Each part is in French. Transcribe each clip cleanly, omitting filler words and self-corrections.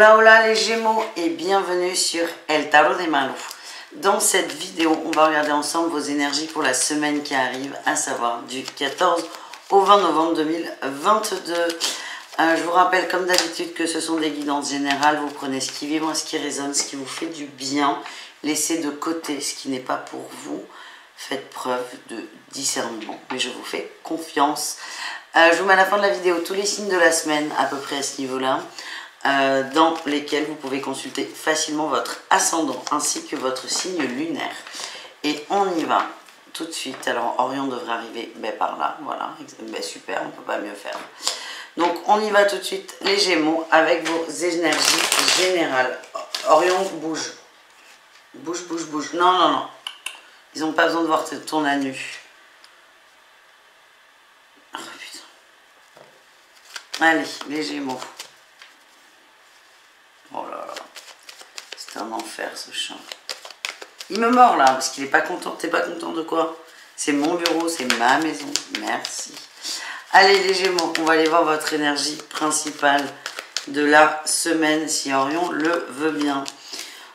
Hola hola les Gémeaux et bienvenue sur El Tarot de Malou. Dans cette vidéo, on va regarder ensemble vos énergies pour la semaine qui arrive, à savoir du 14 au 20 novembre 2022. Je vous rappelle comme d'habitude que ce sont des guidances générales, vous prenez ce qui vibre, ce qui résonne, ce qui vous fait du bien, laissez de côté ce qui n'est pas pour vous, faites preuve de discernement, mais je vous fais confiance. Je vous mets à la fin de la vidéo tous les signes de la semaine, à peu près à ce niveau-là, dans lesquels vous pouvez consulter facilement votre ascendant ainsi que votre signe lunaire. Et on y va tout de suite. Alors Orion devrait arriver par là, voilà, super, on ne peut pas mieux faire. Donc on y va tout de suite les Gémeaux avec vos énergies générales. Orion, bouge. Bouge, bouge, bouge. Non, non, non. Ils n'ont pas besoin de voir ton nu. Oh putain. Allez, les Gémeaux. Oh là là. C'est un enfer ce chat. Il me mord là parce qu'il n'est pas content. T'es pas content de quoi? C'est mon bureau, c'est ma maison. Merci. Allez les Gémeaux, on va aller voir votre énergie principale de la semaine si Orion le veut bien.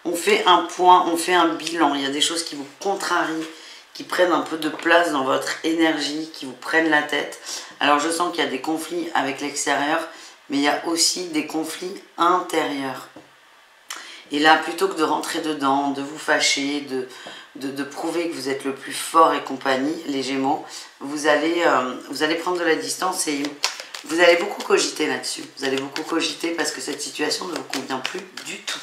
On fait un point, on fait un bilan. Il y a des choses qui vous contrarient, qui prennent un peu de place dans votre énergie, qui vous prennent la tête. Alors je sens qu'il y a des conflits avec l'extérieur, mais il y a aussi des conflits intérieurs. Et là, plutôt que de rentrer dedans, de vous fâcher, de prouver que vous êtes le plus fort et compagnie, les Gémeaux, vous allez prendre de la distance et vous allez beaucoup cogiter là-dessus. Vous allez beaucoup cogiter parce que cette situation ne vous convient plus du tout.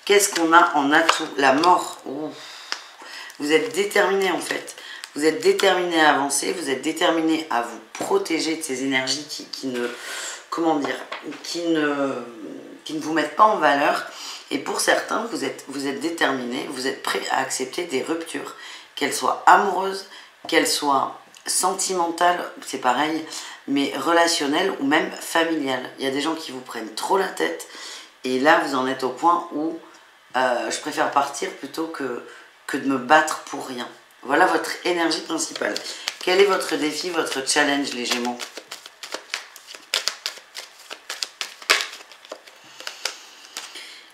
Qu'est-ce qu'on a en atout? La mort. Ouh. Vous êtes déterminé en fait. Vous êtes déterminé à avancer, vous êtes déterminé à vous protéger de ces énergies qui ne vous mettent pas en valeur. Et pour certains, vous êtes déterminés, vous êtes prêts à accepter des ruptures, qu'elles soient amoureuses, qu'elles soient sentimentales, c'est pareil, mais relationnelles ou même familiales. Il y a des gens qui vous prennent trop la tête, et là vous en êtes au point où je préfère partir plutôt que de me battre pour rien. Voilà votre énergie principale. Quel est votre défi, votre challenge, les Gémeaux?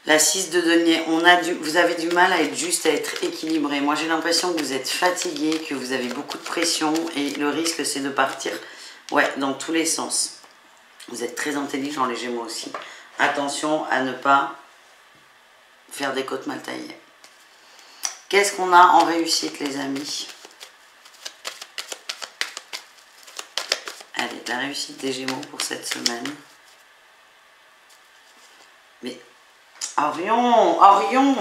La 6 de denier, vous avez du mal à être juste, à être équilibré. Moi, j'ai l'impression que vous êtes fatigué, que vous avez beaucoup de pression et le risque, c'est de partir dans tous les sens. Vous êtes très intelligent, les Gémeaux aussi. Attention à ne pas faire des côtes mal taillées. Qu'est-ce qu'on a en réussite, les amis? Allez, la réussite des Gémeaux pour cette semaine. Mais... Orion, Orion,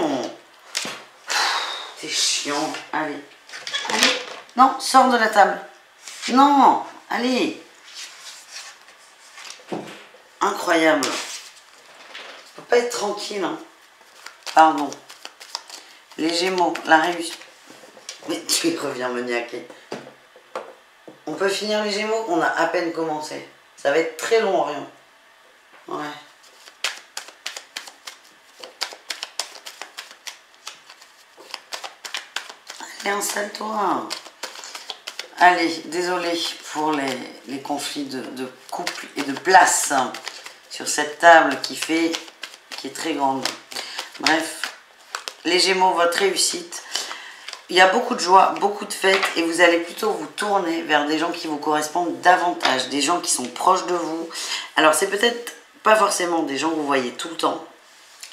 c'est chiant. Allez, allez, non, sors de la table. Non, allez. Incroyable. On peut pas être tranquille. Hein. Pardon. Les Gémeaux, la réussite. Mais tu reviens me niaquer. On peut finir les Gémeaux? On a à peine commencé. Ça va être très long, Orion. Ouais. Allez, installe-toi. Allez, désolé pour les conflits de couple et de place sur cette table qui est très grande. Bref, les Gémeaux, votre réussite. Il y a beaucoup de joie, beaucoup de fêtes et vous allez plutôt vous tourner vers des gens qui vous correspondent davantage, des gens qui sont proches de vous. Alors, c'est peut-être pas forcément des gens que vous voyez tout le temps.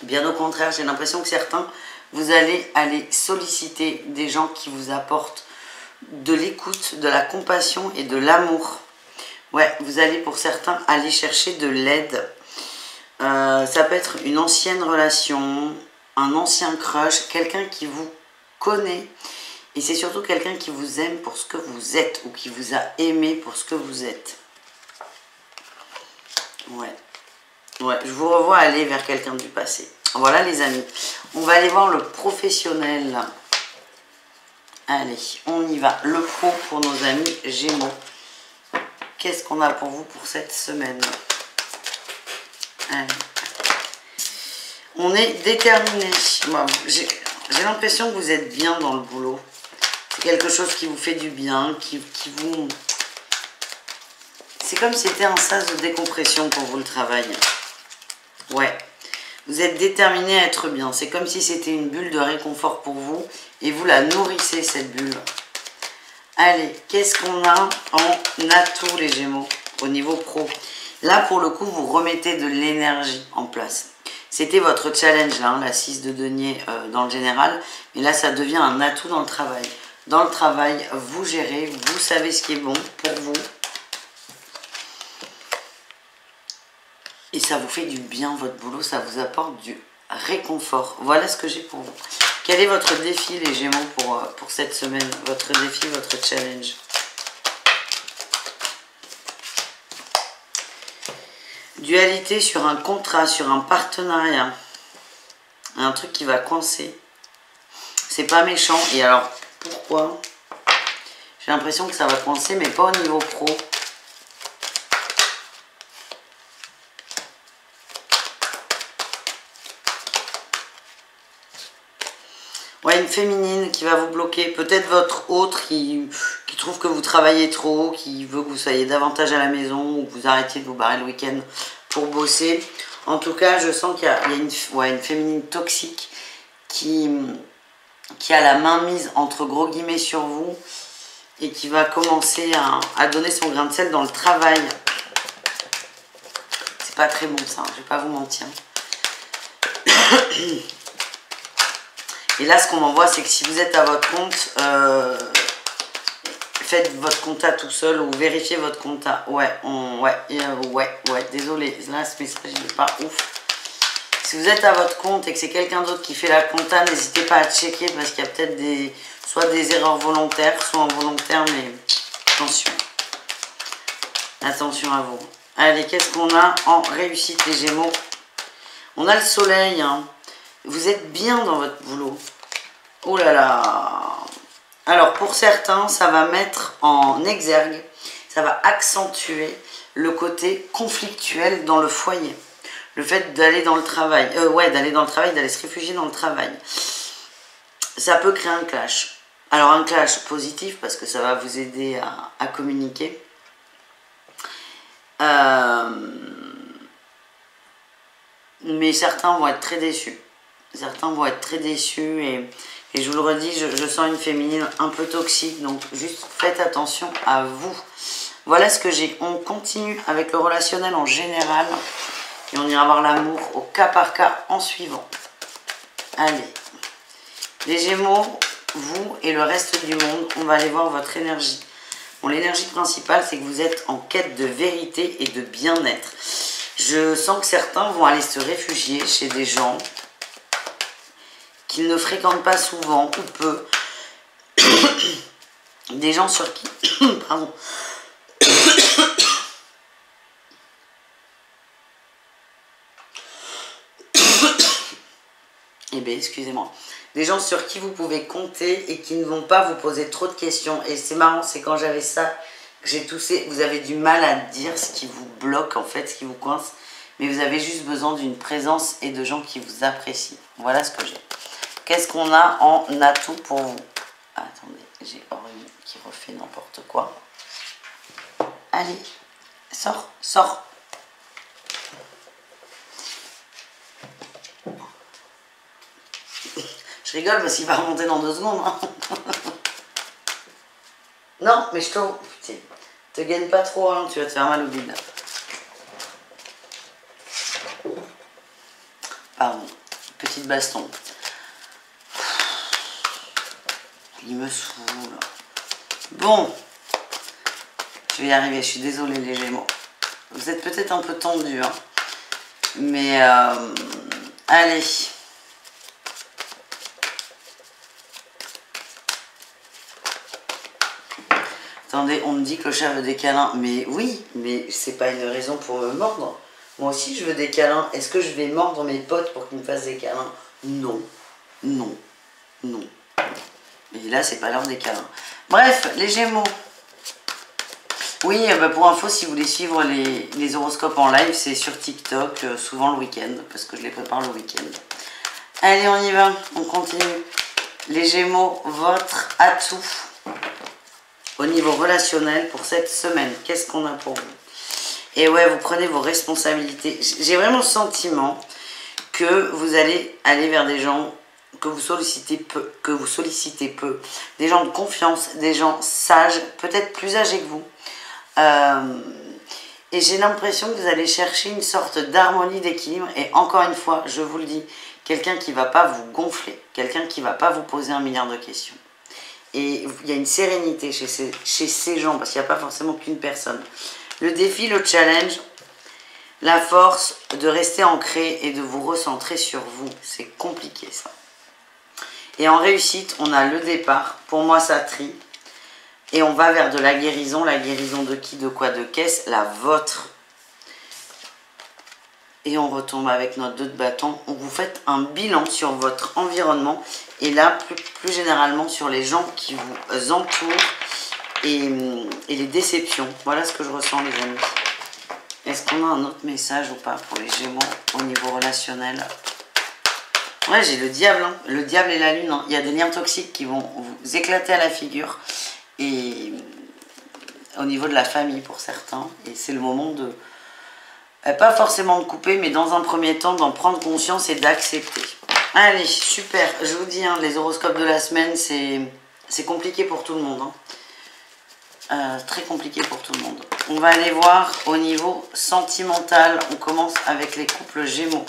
Bien au contraire, j'ai l'impression que certains, vous allez aller solliciter des gens qui vous apportent de l'écoute, de la compassion et de l'amour. Ouais, vous allez pour certains aller chercher de l'aide. Ça peut être une ancienne relation, un ancien crush, quelqu'un qui vous connaît. Et c'est surtout quelqu'un qui vous aime pour ce que vous êtes ou qui vous a aimé pour ce que vous êtes. Ouais. Ouais, je vous revois aller vers quelqu'un du passé. Voilà les amis. On va aller voir le professionnel. Allez, on y va. Le pro pour nos amis Gémeaux. Qu'est-ce qu'on a pour vous pour cette semaine? Allez. On est déterminé. J'ai l'impression que vous êtes bien dans le boulot. C'est quelque chose qui vous fait du bien, qui vous... C'est comme si c'était un sas de décompression pour vous le travail. Ouais. Vous êtes déterminé à être bien. C'est comme si c'était une bulle de réconfort pour vous et vous la nourrissez, cette bulle. Allez, qu'est-ce qu'on a en atout, les Gémeaux, au niveau pro? Là, pour le coup, vous remettez de l'énergie en place. C'était votre challenge, là, hein, la 6 de denier dans le général. Mais là, ça devient un atout dans le travail. Dans le travail, vous gérez, vous savez ce qui est bon pour vous. Et ça vous fait du bien, votre boulot, ça vous apporte du réconfort. Voilà ce que j'ai pour vous. Quel est votre défi, les Gémeaux, pour cette semaine? Votre défi, votre challenge? Dualité sur un contrat, sur un partenariat. Un truc qui va coincer. C'est pas méchant. Et alors, pourquoi? J'ai l'impression que ça va coincer, mais pas au niveau pro. Ouais, une féminine qui va vous bloquer. Peut-être votre autre qui trouve que vous travaillez trop, qui veut que vous soyez davantage à la maison ou que vous arrêtiez de vous barrer le week-end pour bosser. En tout cas, je sens qu'il y a une féminine toxique qui a la main mise entre gros guillemets sur vous et qui va commencer à donner son grain de sel dans le travail. C'est pas très bon ça, je vais pas vous mentir. Et là, ce qu'on m'envoie, c'est que si vous êtes à votre compte, faites votre compta tout seul ou vérifiez votre compta. Ouais, désolé, là, ce message n'est pas ouf. Si vous êtes à votre compte et que c'est quelqu'un d'autre qui fait la compta, n'hésitez pas à checker parce qu'il y a peut-être soit des erreurs volontaires, soit involontaires, mais attention. Attention à vous. Allez, qu'est-ce qu'on a en réussite, les Gémeaux? On a le soleil, hein. Vous êtes bien dans votre boulot. Oh là là. Alors, pour certains, ça va mettre en exergue, ça va accentuer le côté conflictuel dans le foyer. Le fait d'aller dans le travail, d'aller se réfugier dans le travail. Ça peut créer un clash. Alors, un clash positif, parce que ça va vous aider à communiquer. Mais certains vont être très déçus. Certains vont être très déçus et je vous le redis, je sens une féminine un peu toxique, donc juste faites attention à vous. Voilà ce que j'ai. On continue avec le relationnel en général et on ira voir l'amour au cas par cas en suivant. Allez, les Gémeaux, vous et le reste du monde, on va aller voir votre énergie. Bon, l'énergie principale, c'est que vous êtes en quête de vérité et de bien-être. Je sens que certains vont aller se réfugier chez des gens qu'ils ne fréquentent pas souvent ou peu. Des gens sur qui... Pardon. Eh bien, excusez-moi. Des gens sur qui vous pouvez compter et qui ne vont pas vous poser trop de questions. Et c'est marrant, c'est quand j'avais ça que j'ai toussé. Vous avez du mal à dire ce qui vous bloque, en fait, ce qui vous coince. Mais vous avez juste besoin d'une présence et de gens qui vous apprécient. Voilà ce que j'ai. Qu'est-ce qu'on a en atout pour vous? Attendez, j'ai Aurélie qui refait n'importe quoi. Allez, sors, sors. Je rigole parce qu'il va remonter dans 2 secondes. Hein. Non, mais je te gagne pas trop, hein, tu vas te faire mal au bide. Pardon, petite baston. Il me saoule. Bon, je vais y arriver, je suis désolée les Gémeaux. Vous êtes peut-être un peu tendus, hein. Mais allez. Attendez, on me dit que le chat veut des câlins. Mais oui, mais c'est pas une raison pour me mordre. Moi aussi, je veux des câlins. Est-ce que je vais mordre mes potes pour qu'ils me fassent des câlins? Non, non, non. Et là, c'est pas l'heure des câlins. Bref, les Gémeaux. Oui, bah pour info, si vous voulez suivre les horoscopes en live, c'est sur TikTok, souvent le week-end, parce que je les prépare le week-end. Allez, on y va, on continue. Les Gémeaux, votre atout au niveau relationnel pour cette semaine. Qu'est-ce qu'on a pour vous? Et ouais, vous prenez vos responsabilités. J'ai vraiment le sentiment que vous allez aller vers des gens que vous sollicitez peu, des gens de confiance, des gens sages, peut-être plus âgés que vous. Et j'ai l'impression que vous allez chercher une sorte d'harmonie, d'équilibre. Et encore une fois, je vous le dis, quelqu'un qui ne va pas vous gonfler, quelqu'un qui ne va pas vous poser 1 milliard de questions. Et il y a une sérénité chez ces gens, parce qu'il n'y a pas forcément qu'une personne. Le défi, le challenge, la force de rester ancré et de vous recentrer sur vous. C'est compliqué ça. Et en réussite, on a le départ. Pour moi, ça trie. Et on va vers de la guérison. La guérison de qui, de quoi, de qu'est-ce? La vôtre. Et on retombe avec notre 2 de bâton. Vous faites un bilan sur votre environnement. Et là, plus généralement, sur les gens qui vous entourent. Et les déceptions. Voilà ce que je ressens, les amis. Est-ce qu'on a un autre message ou pas pour les Gémeaux au niveau relationnel? Ouais, j'ai le diable, hein. Le diable et la lune. Hein. Il y a des liens toxiques qui vont vous éclater à la figure. Et au niveau de la famille pour certains. Et c'est le moment de, pas forcément de couper, mais dans un premier temps, d'en prendre conscience et d'accepter. Allez, super. Je vous dis, hein, les horoscopes de la semaine, c'est compliqué pour tout le monde. Hein. Très compliqué pour tout le monde. On va aller voir au niveau sentimental. On commence avec les couples Gémeaux.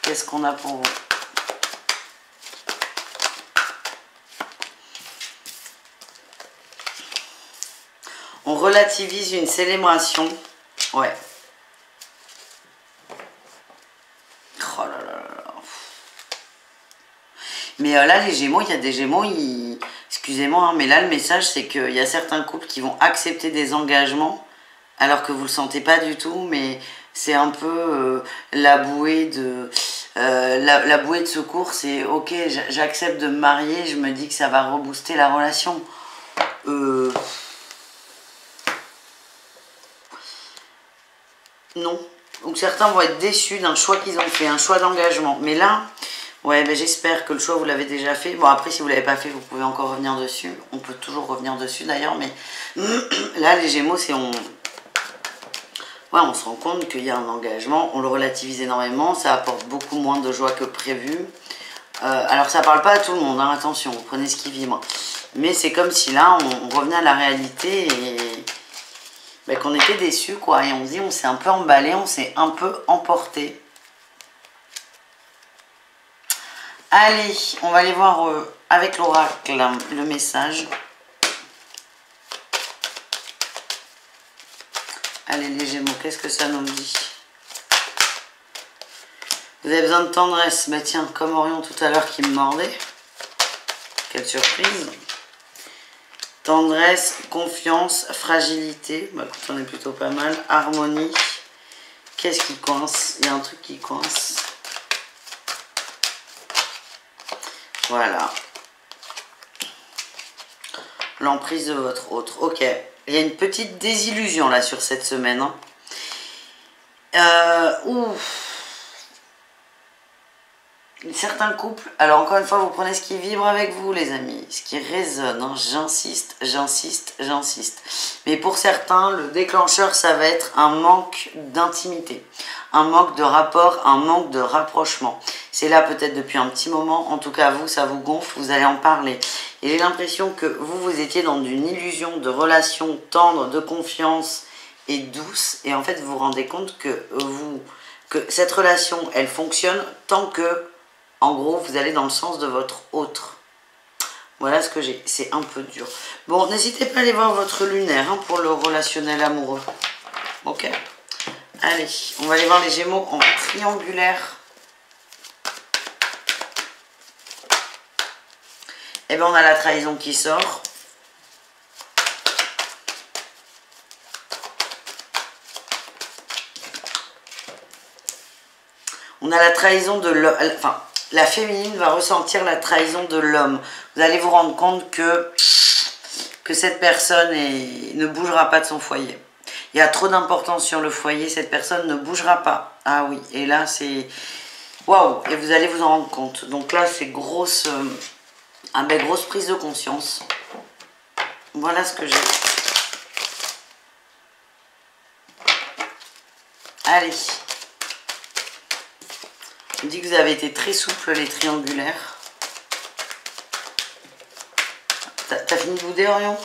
Qu'est-ce qu'on a pour vous? On relativise une célébration. Ouais. Oh là là là. Mais là, les Gémeaux, il y a des Gémeaux, excusez-moi, hein, mais là, le message, c'est qu'il y a certains couples qui vont accepter des engagements alors que vous ne le sentez pas du tout, mais c'est un peu la bouée de... la bouée de secours, c'est ok, j'accepte de me marier, je me dis que ça va rebooster la relation. Non. Donc certains vont être déçus d'un choix qu'ils ont fait, un choix d'engagement. Mais là, ouais, ben j'espère que le choix, vous l'avez déjà fait. Bon, après, si vous ne l'avez pas fait, vous pouvez encore revenir dessus. On peut toujours revenir dessus d'ailleurs, mais là, les Gémeaux, c'est ouais, on se rend compte qu'il y a un engagement, on le relativise énormément, ça apporte beaucoup moins de joie que prévu. Alors ça parle pas à tout le monde, hein, attention, vous prenez ce qui vibre. Mais c'est comme si là, on revenait à la réalité et ben, qu'on était déçus, quoi. Et on se dit, on s'est un peu emballé, on s'est un peu emporté. Allez, on va aller voir avec l'oracle le message. Allez les Gémeaux, qu'est-ce que ça nous dit? Vous avez besoin de tendresse. Bah tiens, comme Orion tout à l'heure qui me mordait. Quelle surprise. Tendresse, confiance, fragilité. Bah écoute, on est plutôt pas mal. Harmonie. Qu'est-ce qui coince? Il y a un truc qui coince. Voilà. L'emprise de votre autre. Ok. Il y a une petite désillusion là sur cette semaine. Hein. Certains couples, alors encore une fois, vous prenez ce qui vibre avec vous, les amis, ce qui résonne. Hein. J'insiste, j'insiste, j'insiste. Mais pour certains, le déclencheur, ça va être un manque d'intimité, un manque de rapport, un manque de rapprochement. C'est là peut-être depuis un petit moment, en tout cas vous, ça vous gonfle, vous allez en parler. Et j'ai l'impression que vous étiez dans une illusion de relation tendre, de confiance et douce. Et en fait, vous vous rendez compte que cette relation, elle fonctionne tant que, en gros, vous allez dans le sens de votre autre. Voilà ce que j'ai. C'est un peu dur. Bon, n'hésitez pas à aller voir votre lunaire hein, pour le relationnel amoureux. Ok. Allez, on va aller voir les Gémeaux en triangulaire. Eh bien, on a la trahison qui sort. On a la trahison de l'homme. Enfin, la féminine va ressentir la trahison de l'homme. Vous allez vous rendre compte que cette personne ne bougera pas de son foyer. Il y a trop d'importance sur le foyer. Cette personne ne bougera pas. Ah oui, et là, c'est... Waouh. Et vous allez vous en rendre compte. Donc là, c'est grosse... grosse prise de conscience. Voilà ce que j'ai. Allez. On dit que vous avez été très souple, les triangulaires. T'as fini de bouder, Orion?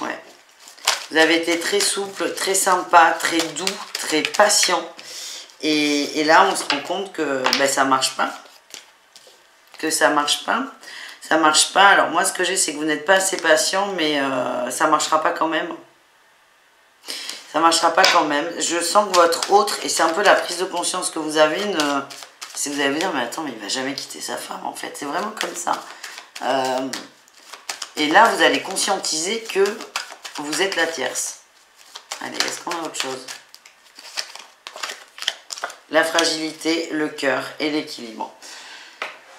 Ouais. Vous avez été très souple, très sympa, très doux, très patient. Et là, on se rend compte que ben, ça marche pas. Que ça marche pas. Ça marche pas. Alors moi, ce que j'ai, c'est que vous n'êtes pas assez patient, mais ça marchera pas quand même. Ça marchera pas quand même. Je sens que votre autre, et c'est un peu la prise de conscience que vous avez, c'est vous allez vous dire, mais attends, mais il va jamais quitter sa femme, en fait. C'est vraiment comme ça. Et là, vous allez conscientiser que vous êtes la tierce. Allez, est-ce qu'on a autre chose? La fragilité, le cœur et l'équilibre.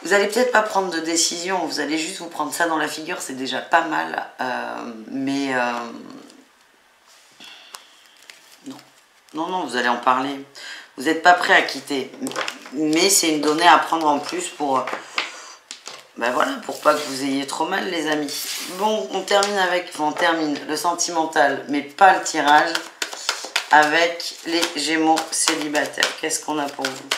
Vous n'allez peut-être pas prendre de décision, vous allez juste vous prendre ça dans la figure, c'est déjà pas mal. Non, vous allez en parler. Vous n'êtes pas prêt à quitter. Mais c'est une donnée à prendre en plus pour... Ben voilà, pour pas que vous ayez trop mal, les amis. Bon, on termine avec... Enfin, on termine le sentimental, mais pas le tirage, avec les Gémeaux célibataires. Qu'est-ce qu'on a pour vous?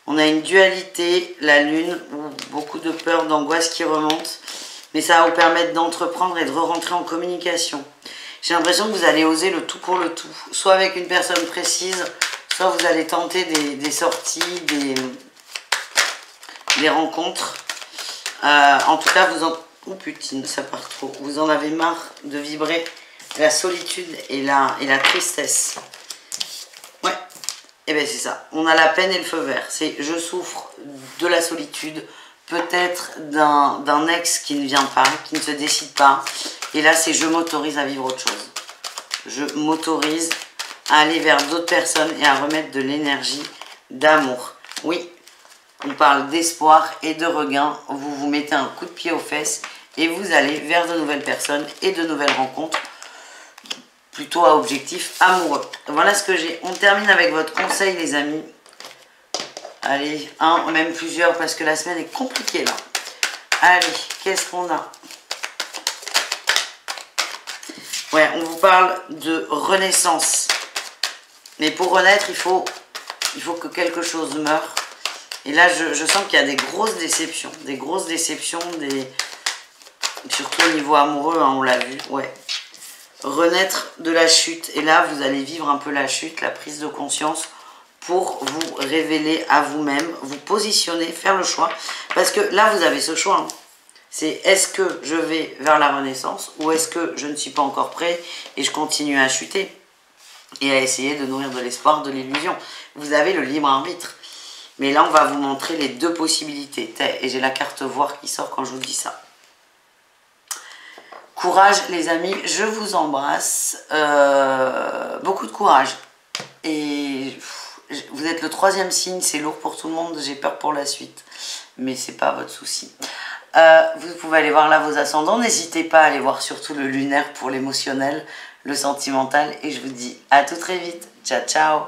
On a une dualité, la lune, beaucoup de peur, d'angoisse qui remonte. Mais ça va vous permettre d'entreprendre et de re-rentrer en communication. J'ai l'impression que vous allez oser le tout pour le tout. Soit avec une personne précise, soit vous allez tenter des sorties, des rencontres. En tout cas, vous en... Oh putain, ça part trop. Vous en avez marre de vibrer la solitude et la tristesse. Ouais, et bien c'est ça. On a la peine et le feu vert. C'est je souffre de la solitude, peut-être d'un ex qui ne vient pas, qui ne se décide pas. Et là, c'est je m'autorise à vivre autre chose. Je m'autorise à aller vers d'autres personnes et à remettre de l'énergie d'amour. Oui, on parle d'espoir et de regain. Vous vous mettez un coup de pied aux fesses et vous allez vers de nouvelles personnes et de nouvelles rencontres, plutôt à objectif amoureux. Voilà ce que j'ai. On termine avec votre conseil, les amis. Allez, un, même plusieurs, parce que la semaine est compliquée, là. Allez, qu'est-ce qu'on a? Ouais, on vous parle de renaissance. Mais pour renaître, il faut que quelque chose meure. Et là, je sens qu'il y a des grosses déceptions. Des grosses déceptions, surtout au niveau amoureux, hein, on l'a vu. Ouais. Renaître de la chute. Et là, vous allez vivre un peu la chute, la prise de conscience pour vous révéler à vous-même, vous positionner, faire le choix. Parce que là, vous avez ce choix. Hein. C'est est-ce que je vais vers la renaissance ou est-ce que je ne suis pas encore prêt et je continue à chuter et à essayer de nourrir de l'espoir, de l'illusion. Vous avez le libre arbitre. Mais là, on va vous montrer les deux possibilités. Et j'ai la carte voir qui sort quand je vous dis ça. Courage, les amis. Je vous embrasse. Beaucoup de courage. Et vous êtes le 3e signe. C'est lourd pour tout le monde. J'ai peur pour la suite. Mais c'est pas votre souci. Vous pouvez aller voir là vos ascendants. N'hésitez pas à aller voir surtout le lunaire pour l'émotionnel, le sentimental. Et je vous dis à tout très vite. Ciao, ciao.